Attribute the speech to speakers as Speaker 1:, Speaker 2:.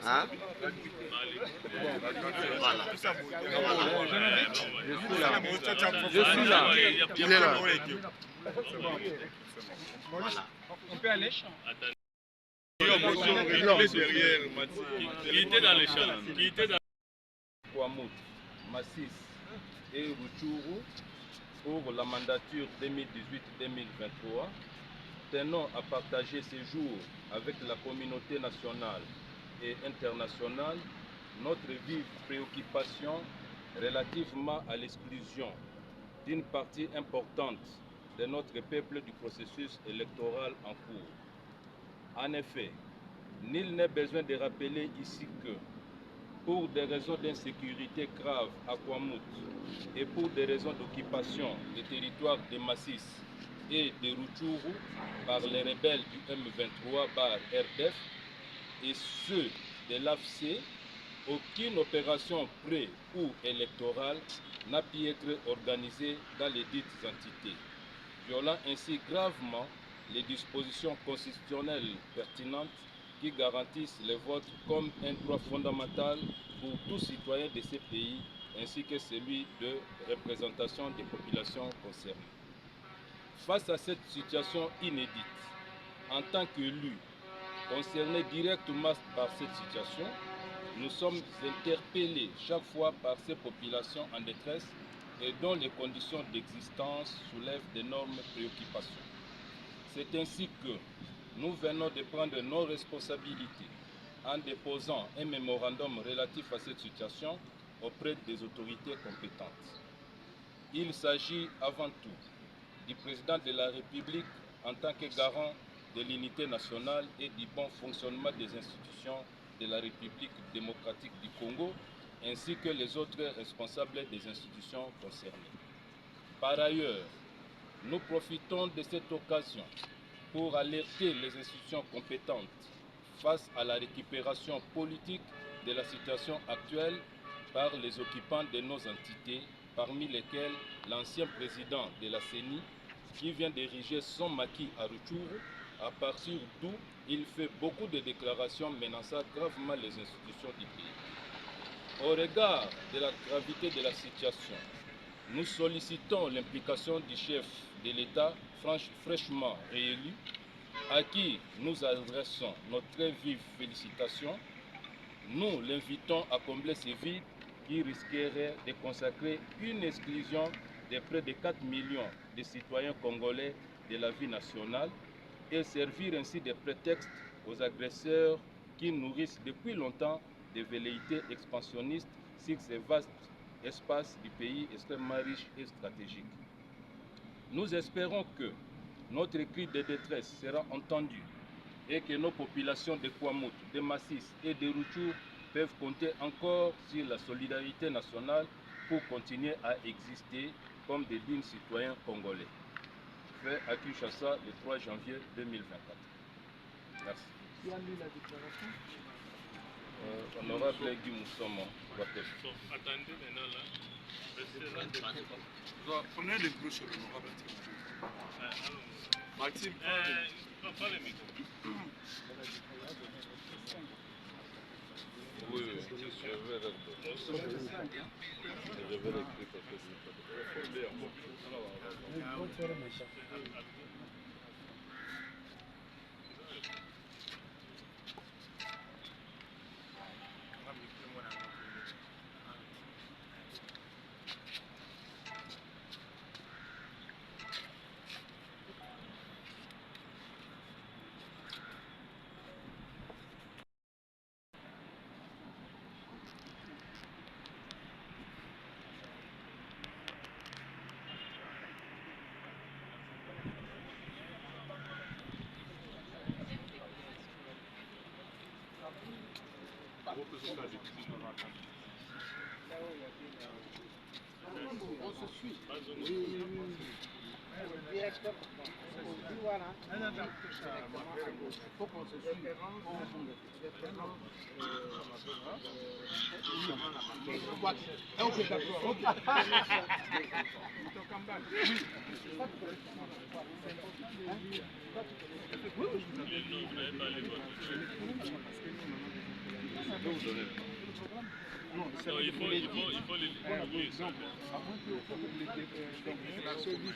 Speaker 1: Hein? Voilà.
Speaker 2: Je suis là.
Speaker 1: Il est là.
Speaker 2: Voilà. On peut aller?
Speaker 3: Qui était dans les champs? Qui était dans
Speaker 4: Kwamut, Massis et Rutshuru pour la mandature 2018-2023, tenant à partager ces jours avec la communauté nationale et internationale notre vive préoccupation relativement à l'exclusion d'une partie importante de notre peuple du processus électoral en cours. En effet, nul n'est besoin de rappeler ici que, pour des raisons d'insécurité grave à Kwamut et pour des raisons d'occupation des territoires de Massis et de Rutshuru par les rebelles du M23/RDF et ceux de l'AFC, aucune opération pré- ou électorale n'a pu être organisée dans les dites entités, violant ainsi gravement les dispositions constitutionnelles pertinentes qui garantissent le vote comme un droit fondamental pour tout citoyen de ces pays, ainsi que celui de représentation des populations concernées. Face à cette situation inédite, en tant qu'élus concernés directement par cette situation, nous sommes interpellés chaque fois par ces populations en détresse et dont les conditions d'existence soulèvent d'énormes préoccupations. C'est ainsi que nous venons de prendre nos responsabilités en déposant un mémorandum relatif à cette situation auprès des autorités compétentes. Il s'agit avant tout du président de la République en tant que garant de l'unité nationale et du bon fonctionnement des institutions de la République démocratique du Congo, ainsi que les autres responsables des institutions concernées. Par ailleurs, nous profitons de cette occasion pour alerter les institutions compétentes face à la récupération politique de la situation actuelle par les occupants de nos entités, parmi lesquels l'ancien président de la CENI, qui vient d'ériger son maquis à Rutshuru, à partir d'où il fait beaucoup de déclarations menaçant gravement les institutions du pays. Au regard de la gravité de la situation, nous sollicitons l'implication du chef de l'État fraîchement réélu, à qui nous adressons notre très vive félicitation. Nous l'invitons à combler ces vides qui risqueraient de consacrer une exclusion de près de 4 millions de citoyens congolais de la vie nationale et servir ainsi de prétexte aux agresseurs qui nourrissent depuis longtemps des velléités expansionnistes sur ces vastes espaces du pays extrêmement riches et stratégiques. Nous espérons que notre cri de détresse sera entendu et que nos populations de Kwamut, de Massis et de Rutshuru peuvent compter encore sur la solidarité nationale pour continuer à exister comme des dignes citoyens congolais. Fait à Kinshasa le 3 janvier 2024. Merci.
Speaker 2: Qui a lu la déclaration?
Speaker 4: Honorable Guy Moussomo.
Speaker 3: Attendez maintenant là.
Speaker 5: Prenez les broches, honorable. Maxime,
Speaker 3: Pas le micro.
Speaker 4: Oui, je vais
Speaker 2: On se suit. Oui. Directeur.
Speaker 3: Non, il faut les lire.
Speaker 2: Donc, à moins que vous